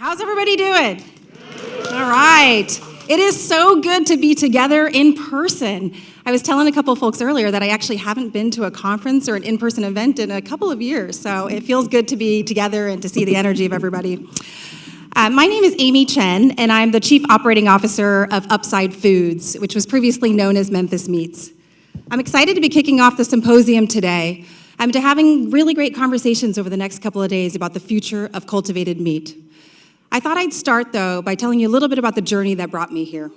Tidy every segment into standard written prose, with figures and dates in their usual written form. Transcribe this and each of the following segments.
How's everybody doing? All right. It is so good to be together in person. I was telling a couple folks earlier that I actually haven't been to a conference or an in-person event in a couple of years, so it feels good to be together and to see the energy of everybody. My name is Amy Chen, and I'm the Chief Operating Officer of Upside Foods, which was previously known as Memphis Meats. I'm excited to be kicking off the symposium today. I'm having really great conversations over the next couple of days about the future of cultivated meat. I thought I'd start, though, by telling you a little bit about the journey that brought me here.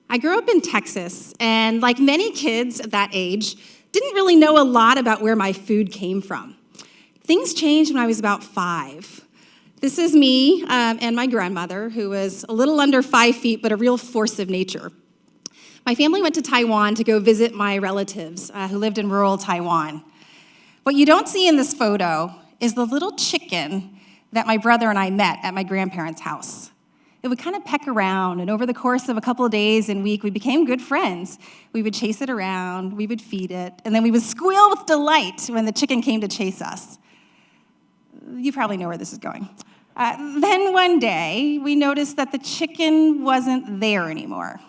I grew up in Texas, and like many kids at that age, didn't really know a lot about where my food came from. Things changed when I was about 5. This is me and my grandmother, who was a little under 5 feet, but a real force of nature. My family went to Taiwan to go visit my relatives who lived in rural Taiwan. What you don't see in this photo is the little chicken that my brother and I met at my grandparents' house. It would kind of peck around, and over the course of a couple of days and week, we became good friends. We would chase it around, we would feed it, and then we would squeal with delight when the chicken came to chase us. You probably know where this is going. Then one day, we noticed that the chicken wasn't there anymore.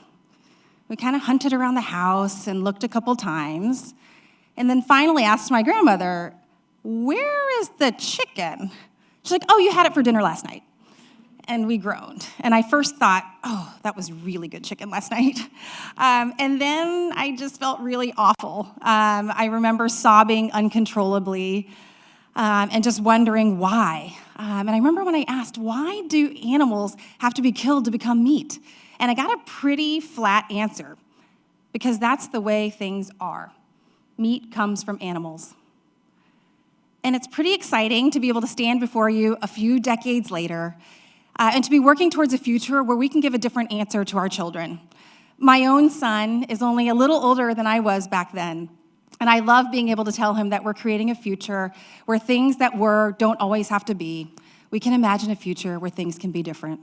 We kind of hunted around the house and looked a couple times, and then finally asked my grandmother, "Where is the chicken?" She's like, "Oh, you had it for dinner last night." And we groaned. And I first thought, oh, that was really good chicken last night. And then I just felt really awful. I remember sobbing uncontrollably and just wondering why. And I remember when I asked, why do animals have to be killed to become meat? And I got a pretty flat answer, because that's the way things are. Meat comes from animals. And it's pretty exciting to be able to stand before you a few decades later and to be working towards a future where we can give a different answer to our children. My own son is only a little older than I was back then, and I love being able to tell him that we're creating a future where things that were don't always have to be. We can imagine a future where things can be different.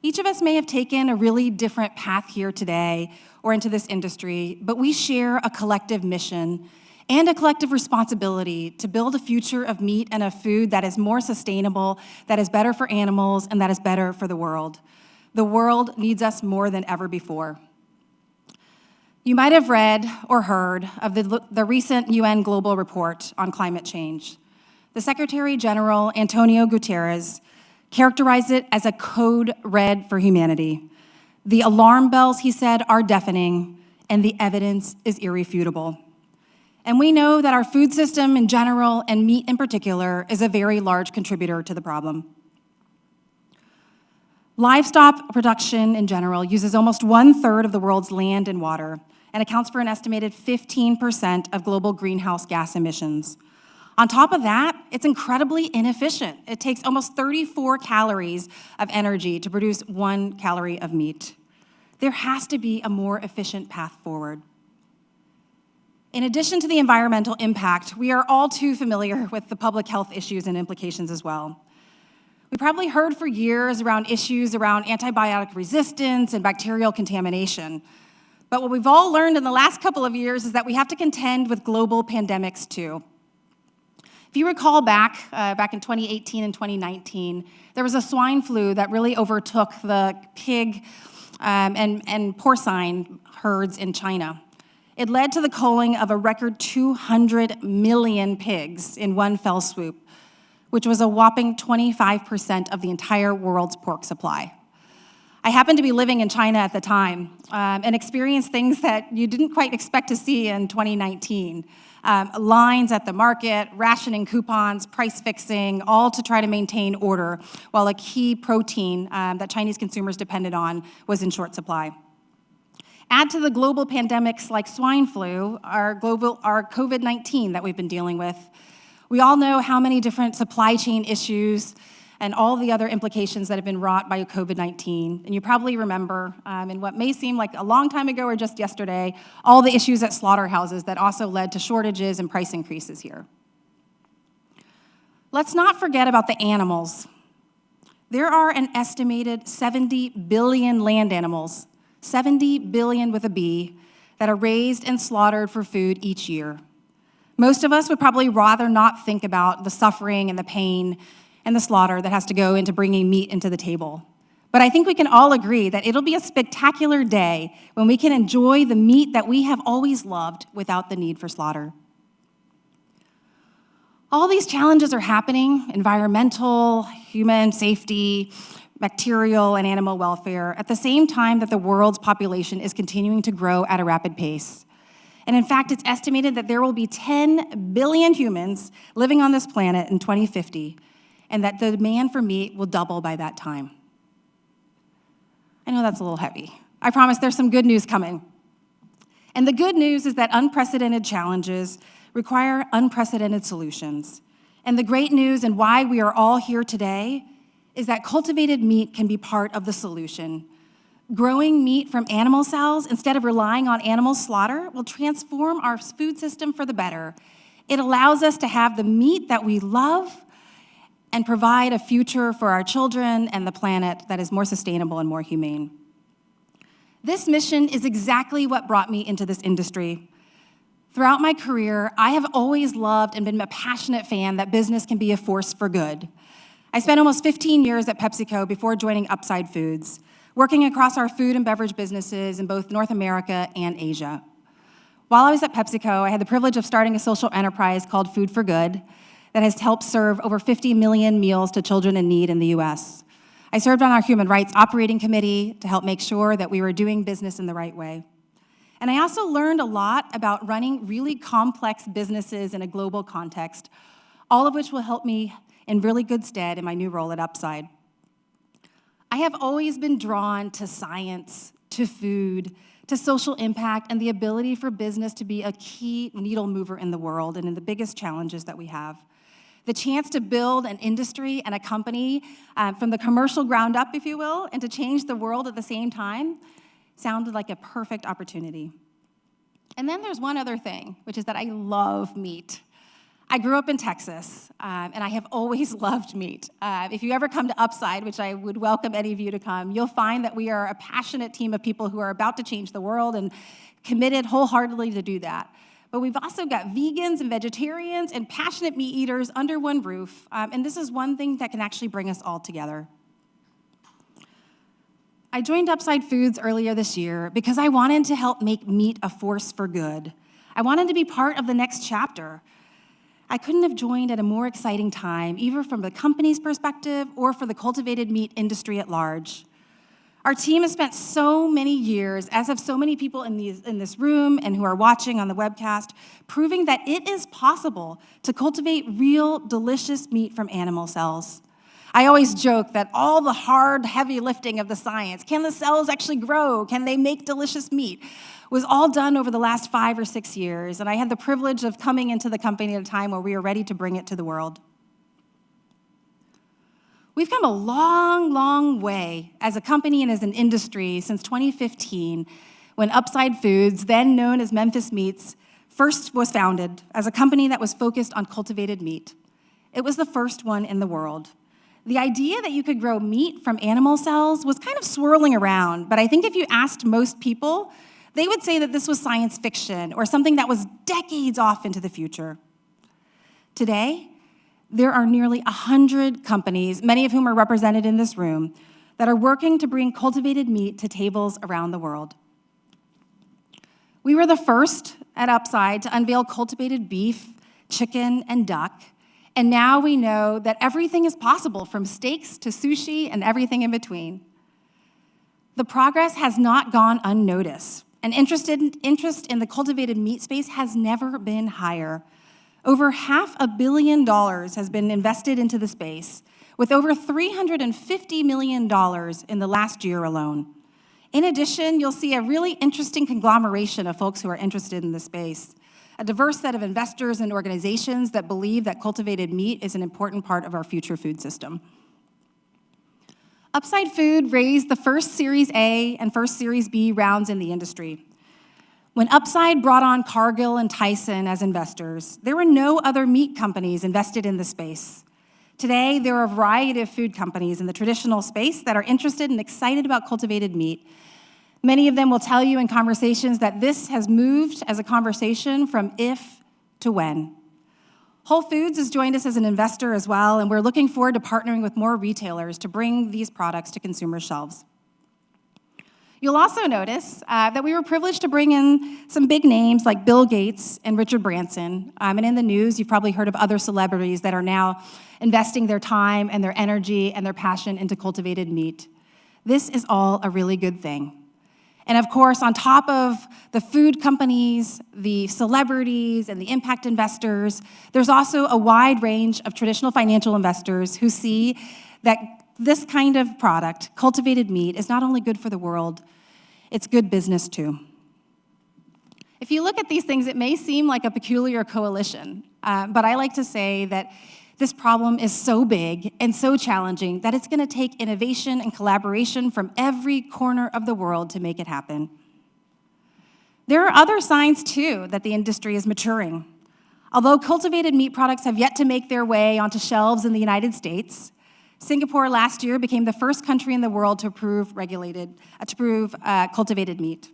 Each of us may have taken a really different path here today or into this industry, but we share a collective mission and a collective responsibility to build a future of meat and of food that is more sustainable, that is better for animals, and that is better for the world. The world needs us more than ever before. You might have read or heard of the recent UN Global Report on climate change. The Secretary General, Antonio Guterres, characterized it as a code red for humanity. The alarm bells, he said, are deafening, and the evidence is irrefutable. And we know that our food system in general, and meat in particular, is a very large contributor to the problem. Livestock production in general uses almost 1/3 of the world's land and water, and accounts for an estimated 15% of global greenhouse gas emissions. On top of that, it's incredibly inefficient. It takes almost 34 calories of energy to produce 1 calorie of meat. There has to be a more efficient path forward. In addition to the environmental impact, we are all too familiar with the public health issues and implications as well. We probably heard for years around issues around antibiotic resistance and bacterial contamination. But what we've all learned in the last couple of years is that we have to contend with global pandemics too. If you recall back in 2018 and 2019, there was a swine flu that really overtook the pig and porcine herds in China. It led to the culling of a record 200 million pigs in one fell swoop, which was a whopping 25% of the entire world's pork supply. I happened to be living in China at the time and experienced things that you didn't quite expect to see in 2019. Lines at the market, rationing coupons, price fixing, all to try to maintain order, while a key protein that Chinese consumers depended on was in short supply. Add to the global pandemics like swine flu, our COVID-19 that we've been dealing with. We all know how many different supply chain issues and all the other implications that have been wrought by COVID-19. And you probably remember, in what may seem like a long time ago or just yesterday, all the issues at slaughterhouses that also led to shortages and price increases here. Let's not forget about the animals. There are an estimated 70 billion land animals, 70 billion with a B, that are raised and slaughtered for food each year. Most of us would probably rather not think about the suffering and the pain and the slaughter that has to go into bringing meat into the table. But I think we can all agree that it'll be a spectacular day when we can enjoy the meat that we have always loved without the need for slaughter. All these challenges are happening: environmental, human safety, bacterial, and animal welfare, at the same time that the world's population is continuing to grow at a rapid pace. And in fact, it's estimated that there will be 10 billion humans living on this planet in 2050, and that the demand for meat will double by that time. I know that's a little heavy. I promise there's some good news coming. And the good news is that unprecedented challenges require unprecedented solutions. And the great news, and why we are all here today, is that cultivated meat can be part of the solution. Growing meat from animal cells instead of relying on animal slaughter will transform our food system for the better. It allows us to have the meat that we love and provide a future for our children and the planet that is more sustainable and more humane. This mission is exactly what brought me into this industry. Throughout my career, I have always loved and been a passionate fan that business can be a force for good. I spent almost 15 years at PepsiCo before joining Upside Foods, working across our food and beverage businesses in both North America and Asia. While I was at PepsiCo, I had the privilege of starting a social enterprise called Food for Good that has helped serve over 50 million meals to children in need in the US. I served on our Human Rights Operating Committee to help make sure that we were doing business in the right way. And I also learned a lot about running really complex businesses in a global context, all of which will help me in really good stead in my new role at Upside. I have always been drawn to science, to food, to social impact, and the ability for business to be a key needle mover in the world and in the biggest challenges that we have. The chance to build an industry and a company from the commercial ground up, if you will, and to change the world at the same time sounded like a perfect opportunity. And then there's one other thing, which is that I love meat. I grew up in Texas, and I have always loved meat. If you ever come to Upside, which I would welcome any of you to come, you'll find that we are a passionate team of people who are about to change the world and committed wholeheartedly to do that. But we've also got vegans and vegetarians and passionate meat eaters under one roof, and this is one thing that can actually bring us all together. I joined Upside Foods earlier this year because I wanted to help make meat a force for good. I wanted to be part of the next chapter. I couldn't have joined at a more exciting time, either from the company's perspective or for the cultivated meat industry at large. Our team has spent so many years, as have so many people in this room and who are watching on the webcast, proving that it is possible to cultivate real, delicious meat from animal cells. I always joke that all the hard, heavy lifting of the science, can the cells actually grow? Can they make delicious meat? Was all done over the last 5 or 6 years, and I had the privilege of coming into the company at a time where we were ready to bring it to the world. We've come a long, long way as a company and as an industry since 2015, when Upside Foods, then known as Memphis Meats, first was founded as a company that was focused on cultivated meat. It was the first one in the world. The idea that you could grow meat from animal cells was kind of swirling around, but I think if you asked most people, they would say that this was science fiction or something that was decades off into the future. Today, there are nearly 100 companies, many of whom are represented in this room, that are working to bring cultivated meat to tables around the world. We were the first at Upside to unveil cultivated beef, chicken, and duck, and now we know that everything is possible, from steaks to sushi and everything in between. The progress has not gone unnoticed, and interest in the cultivated meat space has never been higher. Over $500 million has been invested into the space, with over $350 million in the last year alone. In addition, you'll see a really interesting conglomeration of folks who are interested in the space, a diverse set of investors and organizations that believe that cultivated meat is an important part of our future food system. Upside Food raised the first Series A and first Series B rounds in the industry. When Upside brought on Cargill and Tyson as investors, there were no other meat companies invested in the space. Today, there are a variety of food companies in the traditional space that are interested and excited about cultivated meat. Many of them will tell you in conversations that this has moved as a conversation from if to when. Whole Foods has joined us as an investor as well, and we're looking forward to partnering with more retailers to bring these products to consumer shelves. You'll also notice that we were privileged to bring in some big names like Bill Gates and Richard Branson. And in the news, you've probably heard of other celebrities that are now investing their time and their energy and their passion into cultivated meat. This is all a really good thing. And of course, on top of the food companies, the celebrities, and the impact investors, there's also a wide range of traditional financial investors who see that this kind of product, cultivated meat, is not only good for the world, it's good business too. If you look at these things, it may seem like a peculiar coalition, but I like to say that this problem is so big and so challenging that it's going to take innovation and collaboration from every corner of the world to make it happen. There are other signs, too, that the industry is maturing. Although cultivated meat products have yet to make their way onto shelves in the United States, Singapore last year became the first country in the world to approve cultivated meat.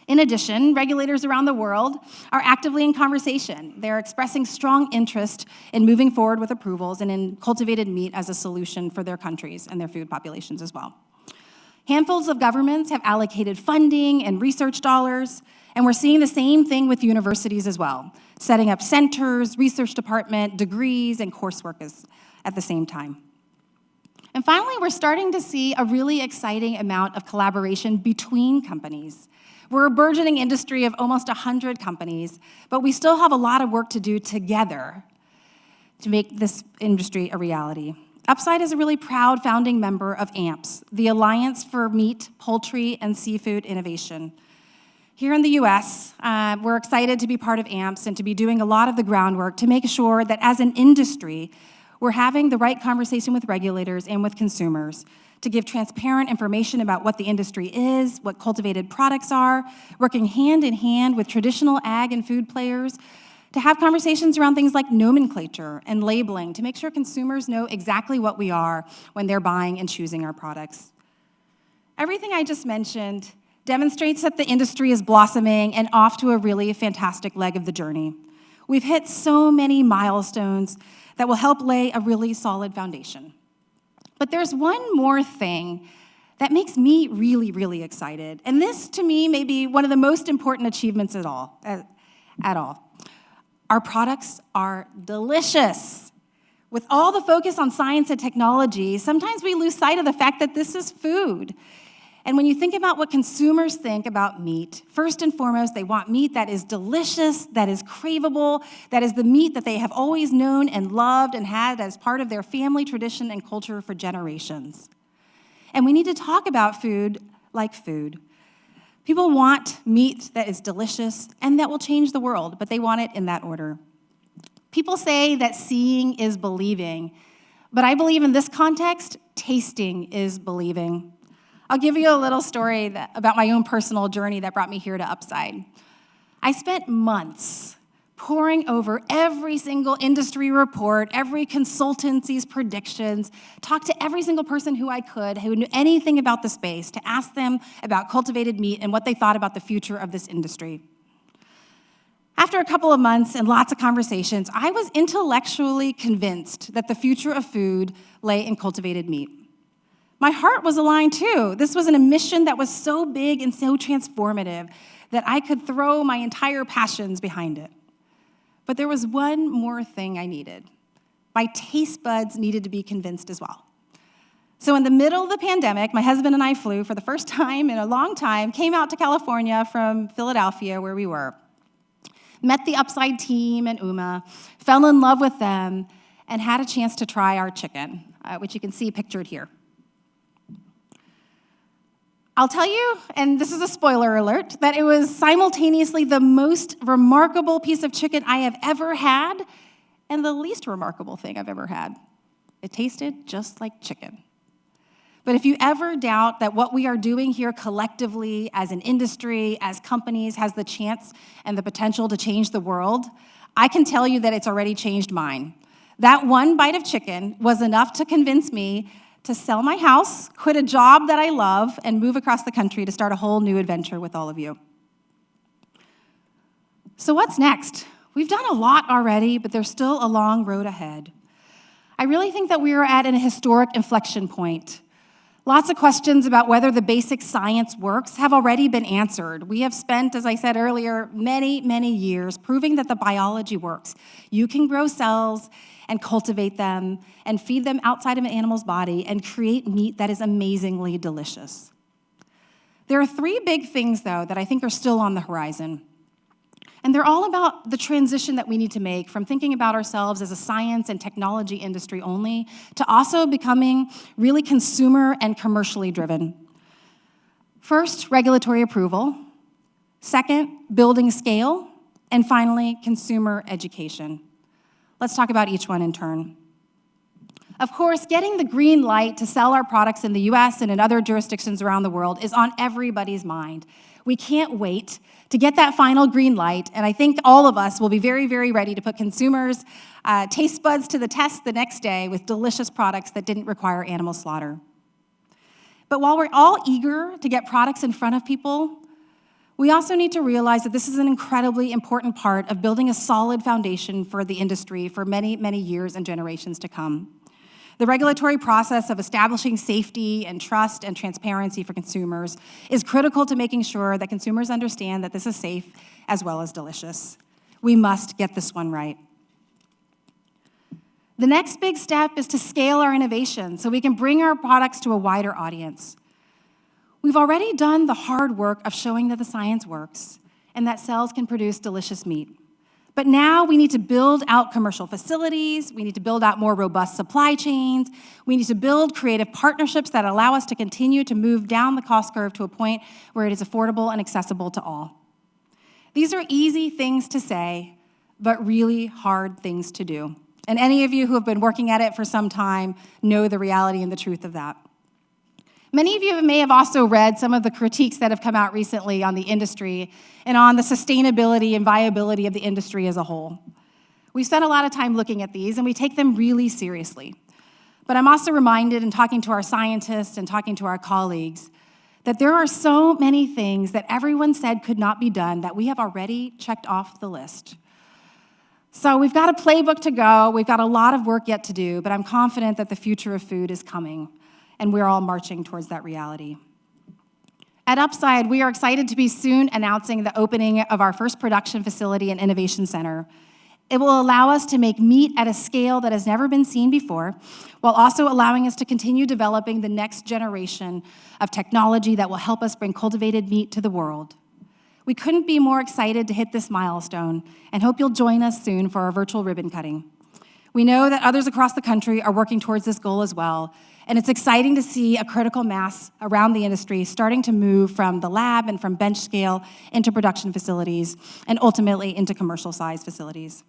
In addition, regulators around the world are actively in conversation. They're expressing strong interest in moving forward with approvals and in cultivated meat as a solution for their countries and their food populations as well. Handfuls of governments have allocated funding and research dollars, and we're seeing the same thing with universities as well, setting up centers, research department, degrees, and coursework at the same time. And finally, we're starting to see a really exciting amount of collaboration between companies. We're a burgeoning industry of almost 100 companies, but we still have a lot of work to do together to make this industry a reality. Upside is a really proud founding member of AMPS, the Alliance for Meat, Poultry, and Seafood Innovation. Here in the US, we're excited to be part of AMPS and to be doing a lot of the groundwork to make sure that as an industry, we're having the right conversation with regulators and with consumers to give transparent information about what the industry is, what cultivated products are, working hand in hand with traditional ag and food players to have conversations around things like nomenclature and labeling to make sure consumers know exactly what we are when they're buying and choosing our products. Everything I just mentioned demonstrates that the industry is blossoming and off to a really fantastic leg of the journey. We've hit so many milestones that will help lay a really solid foundation. But there's one more thing that makes me really, really excited. And this, to me, may be one of the most important achievements at all. Our products are delicious. With all the focus on science and technology, sometimes we lose sight of the fact that this is food. And when you think about what consumers think about meat, first and foremost, they want meat that is delicious, that is craveable, that is the meat that they have always known and loved and had as part of their family tradition and culture for generations. And we need to talk about food like food. People want meat that is delicious and that will change the world, but they want it in that order. People say that seeing is believing, but I believe in this context, tasting is believing. I'll give you a little story about my own personal journey that brought me here to Upside. I spent months poring over every single industry report, every consultancy's predictions, talked to every single person who I could, who knew anything about the space, to ask them about cultivated meat and what they thought about the future of this industry. After a couple of months and lots of conversations, I was intellectually convinced that the future of food lay in cultivated meat. My heart was aligned too. This was an mission that was so big and so transformative that I could throw my entire passions behind it. But there was one more thing I needed. My taste buds needed to be convinced as well. So in the middle of the pandemic, my husband and I flew for the first time in a long time, came out to California from Philadelphia where we were, met the Upside team and Uma, fell in love with them, and had a chance to try our chicken, which you can see pictured here. I'll tell you, and this is a spoiler alert, that it was simultaneously the most remarkable piece of chicken I have ever had and the least remarkable thing I've ever had. It tasted just like chicken. But if you ever doubt that what we are doing here collectively as an industry, as companies, has the chance and the potential to change the world, I can tell you that it's already changed mine. That one bite of chicken was enough to convince me to sell my house, quit a job that I love, and move across the country to start a whole new adventure with all of you. So what's next? We've done a lot already, but there's still a long road ahead. I really think that we are at an historic inflection point. Lots of questions about whether the basic science works have already been answered. We have spent, as I said earlier, many, many years proving that the biology works. You can grow cells and cultivate them and feed them outside of an animal's body and create meat that is amazingly delicious. There are three big things, though, that I think are still on the horizon. And they're all about the transition that we need to make from thinking about ourselves as a science and technology industry only to also becoming really consumer and commercially driven. First, regulatory approval. Second, building scale. And finally, consumer education. Let's talk about each one in turn. Of course, getting the green light to sell our products in the US and in other jurisdictions around the world is on everybody's mind. We can't wait to get that final green light, and I think all of us will be very, very ready to put consumers' taste buds to the test the next day with delicious products that didn't require animal slaughter. But while we're all eager to get products in front of people, we also need to realize that this is an incredibly important part of building a solid foundation for the industry for many, many years and generations to come. The regulatory process of establishing safety and trust and transparency for consumers is critical to making sure that consumers understand that this is safe as well as delicious. We must get this one right. The next big step is to scale our innovation so we can bring our products to a wider audience. We've already done the hard work of showing that the science works and that cells can produce delicious meat. But now we need to build out commercial facilities, we need to build out more robust supply chains, we need to build creative partnerships that allow us to continue to move down the cost curve to a point where it is affordable and accessible to all. These are easy things to say, but really hard things to do. And any of you who have been working at it for some time know the reality and the truth of that. Many of you may have also read some of the critiques that have come out recently on the industry and on the sustainability and viability of the industry as a whole. We've spent a lot of time looking at these, and we take them really seriously. But I'm also reminded in talking to our scientists and talking to our colleagues that there are so many things that everyone said could not be done that we have already checked off the list. So we've got a playbook to go, we've got a lot of work yet to do, but I'm confident that the future of food is coming, and we're all marching towards that reality. At Upside, we are excited to be soon announcing the opening of our first production facility and innovation center. It will allow us to make meat at a scale that has never been seen before, while also allowing us to continue developing the next generation of technology that will help us bring cultivated meat to the world. We couldn't be more excited to hit this milestone and hope you'll join us soon for our virtual ribbon cutting. We know that others across the country are working towards this goal as well, and it's exciting to see a critical mass around the industry starting to move from the lab and from bench scale into production facilities and ultimately into commercial size facilities.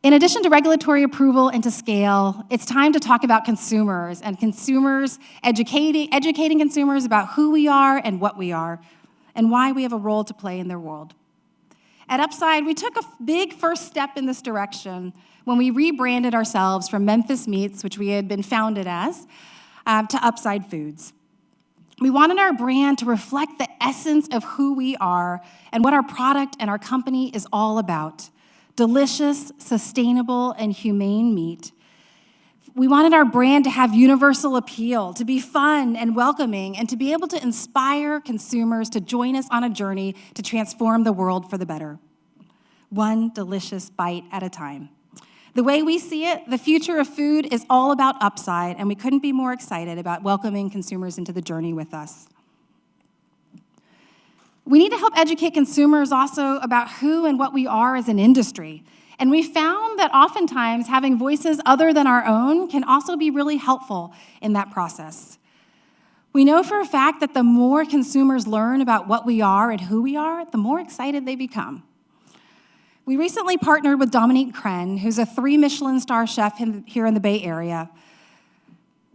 In addition to regulatory approval and to scale, it's time to talk about consumers and consumers, educating consumers about who we are and what we are and why we have a role to play in their world. At Upside, we took a big first step in this direction when we rebranded ourselves from Memphis Meats, which we had been founded as, to Upside Foods. We wanted our brand to reflect the essence of who we are and what our product and our company is all about: delicious, sustainable, and humane meat. We wanted our brand to have universal appeal, to be fun and welcoming, and to be able to inspire consumers to join us on a journey to transform the world for the better, one delicious bite at a time. The way we see it, the future of food is all about Upside, and we couldn't be more excited about welcoming consumers into the journey with us. We need to help educate consumers also about who and what we are as an industry. And we found that oftentimes having voices other than our own can also be really helpful in that process. We know for a fact that the more consumers learn about what we are and who we are, the more excited they become. We recently partnered with Dominique Chen, who's a 3 Michelin star chef here in the Bay Area,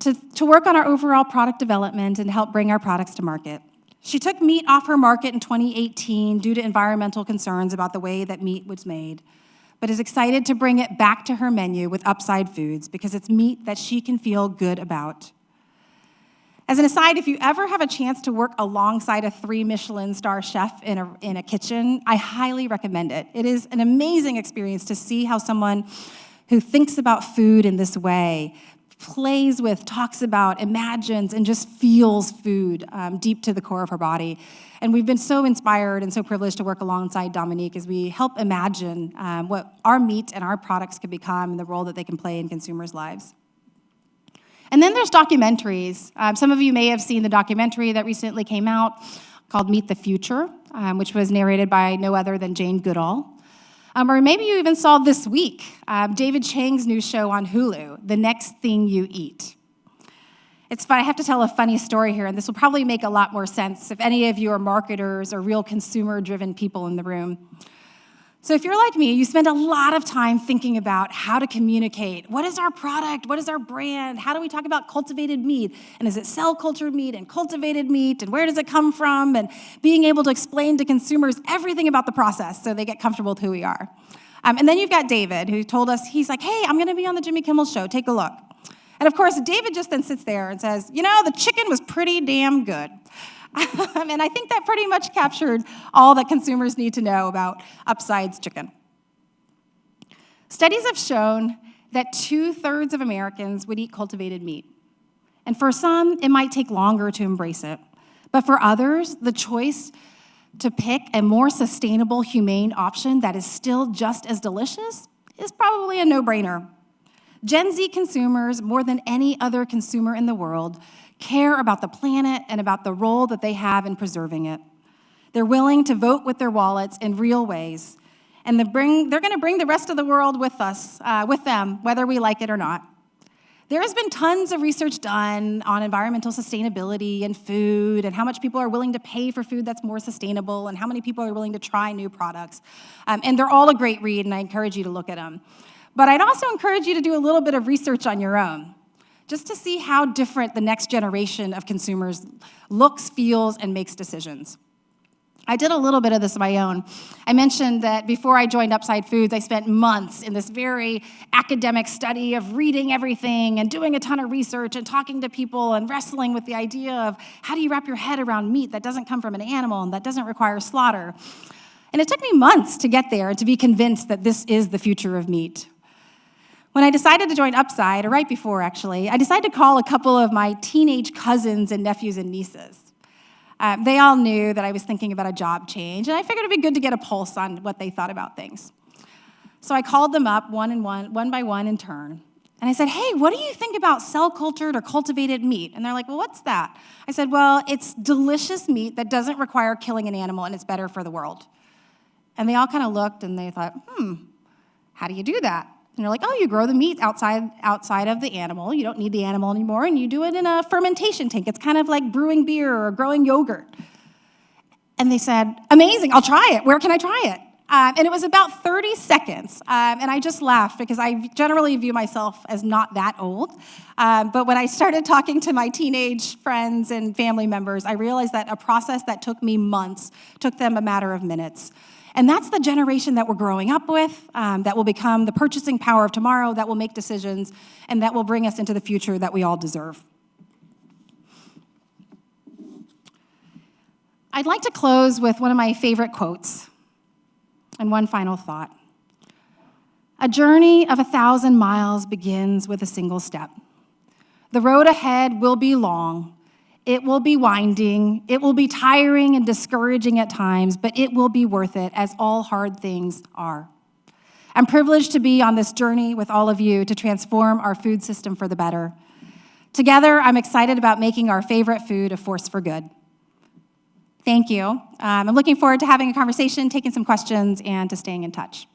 to work on our overall product development and help bring our products to market. She took meat off her market in 2018 due to environmental concerns about the way that meat was made, but is excited to bring it back to her menu with Upside Foods because it's meat that she can feel good about. As an aside, if you ever have a chance to work alongside a 3 Michelin star chef in a kitchen, I highly recommend it. It is an amazing experience to see how someone who thinks about food in this way plays with, talks about, imagines, and just feels food deep to the core of her body. And we've been so inspired and so privileged to work alongside Dominique as we help imagine what our meat and our products could become and the role that they can play in consumers' lives. And then there's documentaries. Some of you may have seen the documentary that recently came out called Meet the Future, which was narrated by no other than Jane Goodall. Or maybe you even saw this week, David Chang's new show on Hulu, The Next Thing You Eat. It's fun. I have to tell a funny story here, and this will probably make a lot more sense if any of you are marketers or real consumer-driven people in the room. So if you're like me, you spend a lot of time thinking about how to communicate. What is our product? What is our brand? How do we talk about cultivated meat? And is it cell-cultured meat and cultivated meat? And where does it come from? And being able to explain to consumers everything about the process so they get comfortable with who we are. And then you've got David, who told us, he's like, hey, I'm going to be on the Jimmy Kimmel Show. Take a look. And of course, David just then sits there and says, you know, the chicken was pretty damn good. And I think that pretty much captured all that consumers need to know about Upside's chicken. Studies have shown that 2/3 of Americans would eat cultivated meat. And for some, it might take longer to embrace it. But for others, the choice to pick a more sustainable, humane option that is still just as delicious is probably a no-brainer. Gen Z consumers, more than any other consumer in the world, care about the planet and about the role that they have in preserving it. They're willing to vote with their wallets in real ways, and they're going to bring the rest of the world with us, with them, whether we like it or not. There has been tons of research done on environmental sustainability and food and how much people are willing to pay for food that's more sustainable and how many people are willing to try new products. And they're all a great read, and I encourage you to look at them. But I'd also encourage you to do a little bit of research on your own, just to see how different the next generation of consumers looks, feels, and makes decisions. I did a little bit of this on my own. I mentioned that before I joined Upside Foods, I spent months in this very academic study of reading everything and doing a ton of research and talking to people and wrestling with the idea of how do you wrap your head around meat that doesn't come from an animal and that doesn't require slaughter. And it took me months to get there and to be convinced that this is the future of meat. When I decided to join Upside, or right before actually, I decided to call a couple of my teenage cousins and nephews and nieces. They all knew that I was thinking about a job change, and I figured it'd be good to get a pulse on what they thought about things. So I called them up one by one in turn, and I said, hey, what do you think about cell-cultured or cultivated meat? And they're like, well, what's that? I said, well, it's delicious meat that doesn't require killing an animal, and it's better for the world. And they all kind of looked, and they thought, how do you do that? And they're like, oh, you grow the meat outside of the animal. You don't need the animal anymore, and you do it in a fermentation tank. It's kind of like brewing beer or growing yogurt. And they said, amazing, I'll try it. Where can I try it? And it was about 30 seconds. And I just laughed because I generally view myself as not that old. But when I started talking to my teenage friends and family members, I realized that a process that took me months took them a matter of minutes. And that's the generation that we're growing up with, that will become the purchasing power of tomorrow, that will make decisions, and that will bring us into the future that we all deserve. I'd like to close with one of my favorite quotes and one final thought. A journey of 1,000 miles begins with a single step. The road ahead will be long. It will be winding, it will be tiring and discouraging at times, but it will be worth it, as all hard things are. I'm privileged to be on this journey with all of you to transform our food system for the better. Together, I'm excited about making our favorite food a force for good. Thank you. I'm looking forward to having a conversation, taking some questions, and to staying in touch.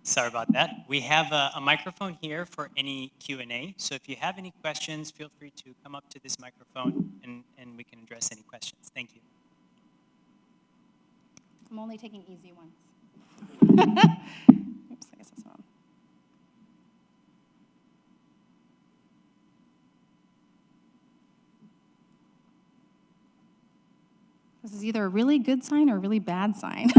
Sorry about that. We have a microphone here for any Q&A. So if you have any questions, feel free to come up to this microphone and we can address any questions. Thank you. I'm only taking easy ones. Oops, I guess that's wrong. This is either a really good sign or a really bad sign.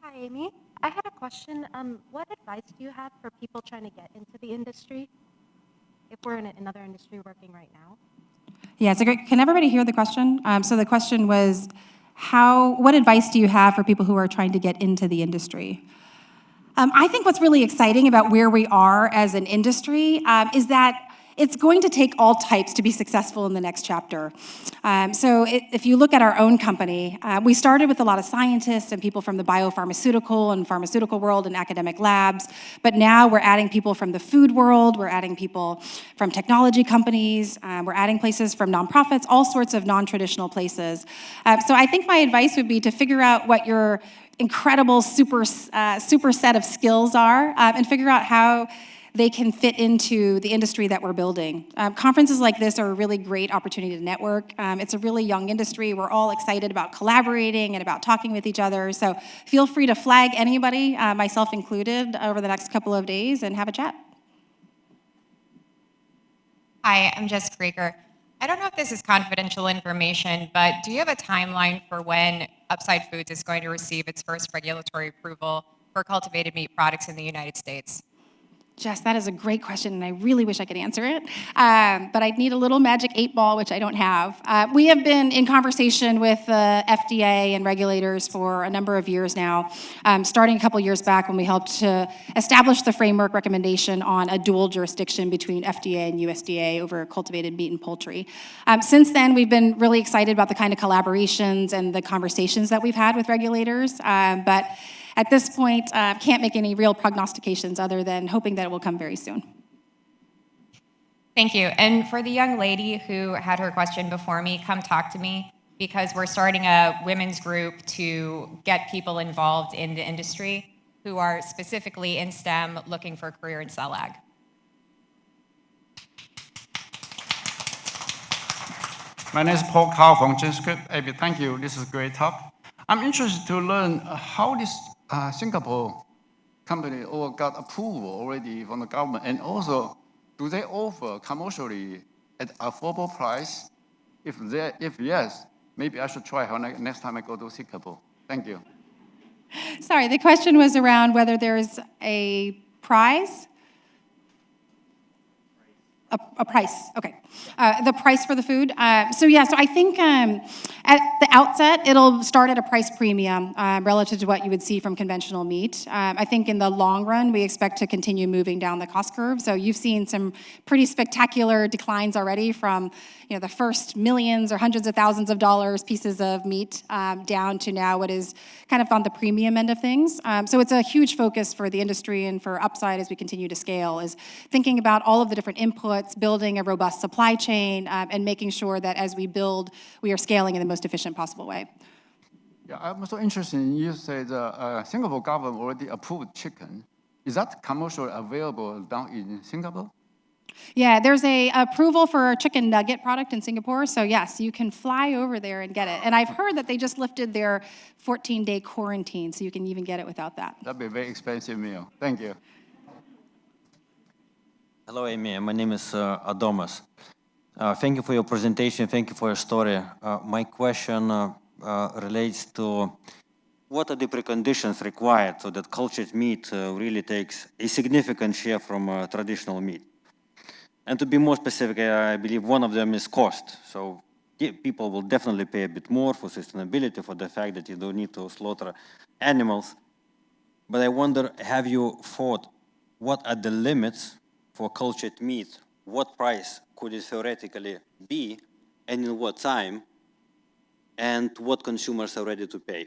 Hi, Amy. I had a question. What advice do you have for people trying to get into the industry if we're in another industry working right now? Yeah, it's a great. Can everybody hear the question? So the question was, what advice do you have for people who are trying to get into the industry? I think what's really exciting about where we are as an industry is that it's going to take all types to be successful in the next chapter. If you look at our own company, we started with a lot of scientists and people from the biopharmaceutical and pharmaceutical world and academic labs, but now we're adding people from the food world, we're adding people from technology companies, we're adding places from nonprofits, all sorts of non-traditional places. So I think my advice would be to figure out what your incredible super set of skills are and figure out how they can fit into the industry that we're building. Conferences like this are a really great opportunity to network. It's a really young industry. We're all excited about collaborating and about talking with each other. So feel free to flag anybody, myself included, over the next couple of days and have a chat. Hi, I'm Jess Krieger. I don't know if this is confidential information, but do you have a timeline for when Upside Foods is going to receive its first regulatory approval for cultivated meat products in the United States? Jess, that is a great question, and I really wish I could answer it. But I'd need a little magic 8-ball, which I don't have. We have been in conversation with the FDA and regulators for a number of years now, starting a couple years back when we helped to establish the framework recommendation on a dual jurisdiction between FDA and USDA over cultivated meat and poultry. Since then, we've been really excited about the kind of collaborations and the conversations that we've had with regulators. But at this point, can't make any real prognostications other than hoping that it will come very soon. Thank you. And for the young lady who had her question before me, come talk to me, because we're starting a women's group to get people involved in the industry who are specifically in STEM looking for a career in cell ag. My name is Paul Carl from Transcript. Thank you. This is a great talk. I'm interested to learn how this Singapore company got approval already from the government, and also, do they offer commercially at affordable price? If yes, maybe I should try next time I go to Singapore. Thank you. Sorry, the question was around whether there's a prize? A price, okay. The price for the food. So I think at the outset, it'll start at a price premium relative to what you would see from conventional meat. I think in the long run, we expect to continue moving down the cost curve. So you've seen some pretty spectacular declines already from the first millions or hundreds of thousands of dollars pieces of meat down to now what is kind of on the premium end of things. So it's a huge focus for the industry and for Upside as we continue to scale, is thinking about all of the different inputs, building a robust supply chain, and making sure that as we build, we are scaling in the most efficient possible way. Yeah, I'm also interested in, you say the Singapore government already approved chicken. Is that commercially available down in Singapore? Yeah, there's a approval for a chicken nugget product in Singapore, so yes, you can fly over there and get it. And I've heard that they just lifted their 14-day quarantine, so you can even get it without that. That'd be a very expensive meal. Thank you. Hello, Amy. My name is Adomas. Thank you for your presentation. Thank you for your story. My question relates to what are the preconditions required so that cultured meat really takes a significant share from traditional meat? And to be more specific, I believe one of them is cost. So people will definitely pay a bit more for sustainability, for the fact that you don't need to slaughter animals. But I wonder, have you thought, what are the limits for cultured meat? What price could it theoretically be, and in what time, and what consumers are ready to pay?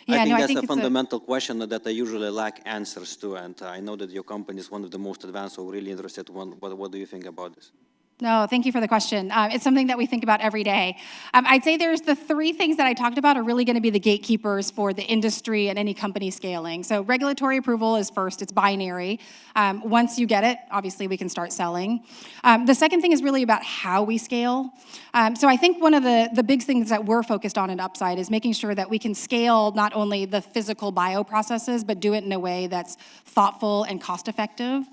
Yeah, I think that's a fundamental question that I usually lack answers to, and I know that your company is one of the most advanced, so really interested. What do you think about this? No, thank you for the question. It's something that we think about every day. I'd say there's the three things that I talked about are really going to be the gatekeepers for the industry and any company scaling. So regulatory approval is first, it's binary. Once you get it, obviously we can start selling. The second thing is really about how we scale. So I think one of the big things that we're focused on at Upside is making sure that we can scale not only the physical bioprocesses, but do it in a way that's thoughtful and cost-effective.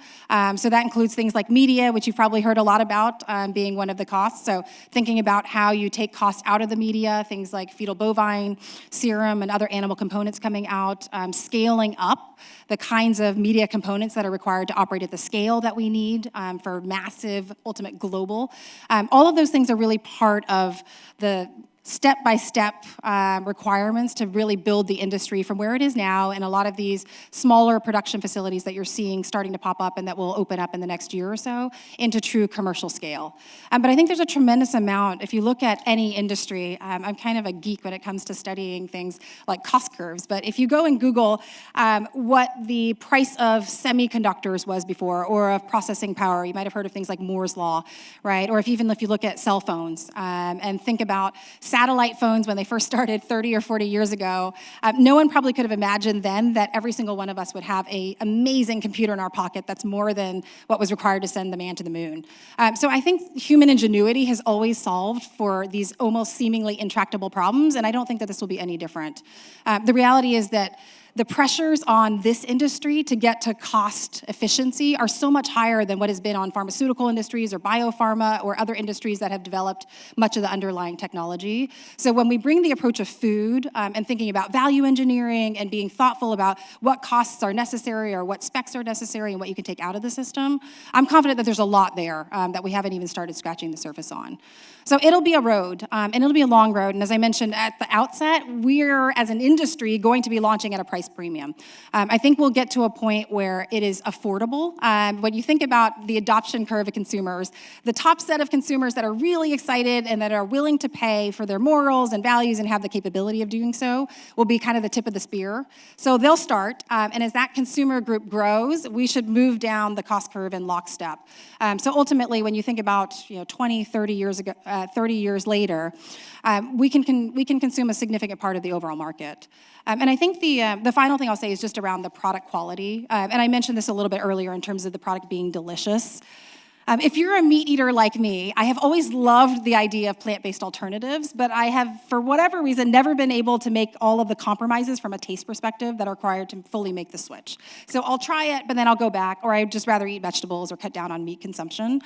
So that includes things like media, which you've probably heard a lot about, being one of the costs. So thinking about how you take costs out of the media, things like fetal bovine, serum, and other animal components coming out, scaling up the kinds of media components that are required to operate at the scale that we need for massive, ultimate global. All of those things are really part of the step-by-step requirements to really build the industry from where it is now and a lot of these smaller production facilities that you're seeing starting to pop up and that will open up in the next year or so into true commercial scale. But I think there's a tremendous amount. If you look at any industry, I'm kind of a geek when it comes to studying things like cost curves, but if you go and Google what the price of semiconductors was before or of processing power, you might have heard of things like Moore's Law, right? Or if you look at cell phones and think about satellite phones when they first started 30 or 40 years ago, no one probably could have imagined then that every single one of us would have an amazing computer in our pocket that's more than what was required to send the man to the moon. So I think human ingenuity has always solved for these almost seemingly intractable problems, and I don't think that this will be any different. The reality is that the pressures on this industry to get to cost efficiency are so much higher than what has been on pharmaceutical industries or biopharma or other industries that have developed much of the underlying technology. So when we bring the approach of food and thinking about value engineering and being thoughtful about what costs are necessary or what specs are necessary and what you can take out of the system, I'm confident that there's a lot there that we haven't even started scratching the surface on. So it'll be a road, and it'll be a long road. And as I mentioned at the outset, we're, as an industry, going to be launching at a price premium. I think we'll get to a point where it is affordable. When you think about the adoption curve of consumers, the top set of consumers that are really excited and that are willing to pay for their morals and values and have the capability of doing so will be kind of the tip of the spear. So they'll start, and as that consumer group grows, we should move down the cost curve in lockstep. So ultimately, when you think about 20, 30 years ago, 30 years later, we can consume a significant part of the overall market. And I think the final thing I'll say is just around the product quality. And I mentioned this a little bit earlier in terms of the product being delicious. If you're a meat eater like me, I have always loved the idea of plant-based alternatives, but I have, for whatever reason, never been able to make all of the compromises from a taste perspective that are required to fully make the switch. So I'll try it, but then I'll go back, or I'd just rather eat vegetables or cut down on meat consumption.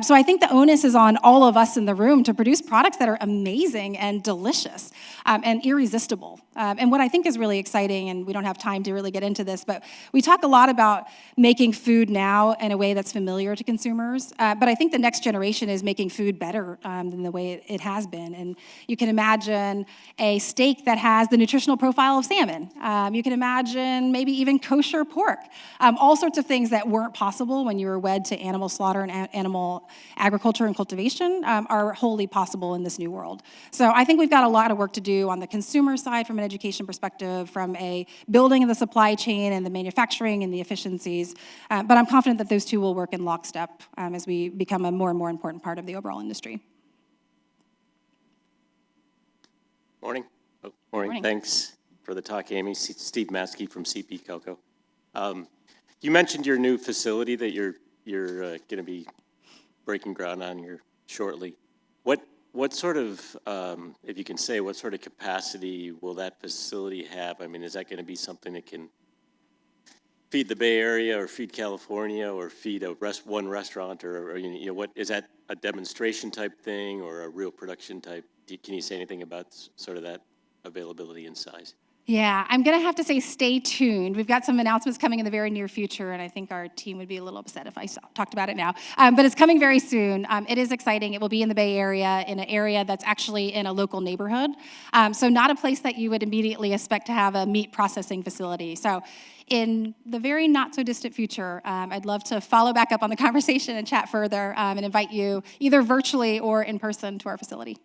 So I think the onus is on all of us in the room to produce products that are amazing and delicious and irresistible. And what I think is really exciting, and we don't have time to really get into this, but we talk a lot about making food now in a way that's familiar to consumers. But I think the next generation is making food better than the way it has been. And you can imagine a steak that has the nutritional profile of salmon. You can imagine maybe even kosher pork. All sorts of things that weren't possible when you were wed to animal slaughter and animal agriculture and cultivation are wholly possible in this new world. So I think we've got a lot of work to do on the consumer side from an education perspective, from a building of the supply chain and the manufacturing and the efficiencies. But I'm confident that those two will work in lockstep as we become a more and more important part of the overall industry. Morning. Morning. Thanks for the talk, Amy. Steve Maskey from CP Coco. You mentioned your new facility that you're going to be breaking ground on here shortly. What sort of, if you can say, what sort of capacity will that facility have? I mean, is that going to be something that can feed the Bay Area or feed California or feed one restaurant or what is that, a demonstration type thing or a real production type? Can you say anything about sort of that availability and size? Yeah, I'm going to have to say stay tuned. We've got some announcements coming in the very near future, and I think our team would be a little upset if I talked about it now. But it's coming very soon. It is exciting. It will be in the Bay Area, in an area that's actually in a local neighborhood. So not a place that you would immediately expect to have a meat processing facility. So in the very not-so-distant future, I'd love to follow back up on the conversation and chat further and invite you either virtually or in person to our facility.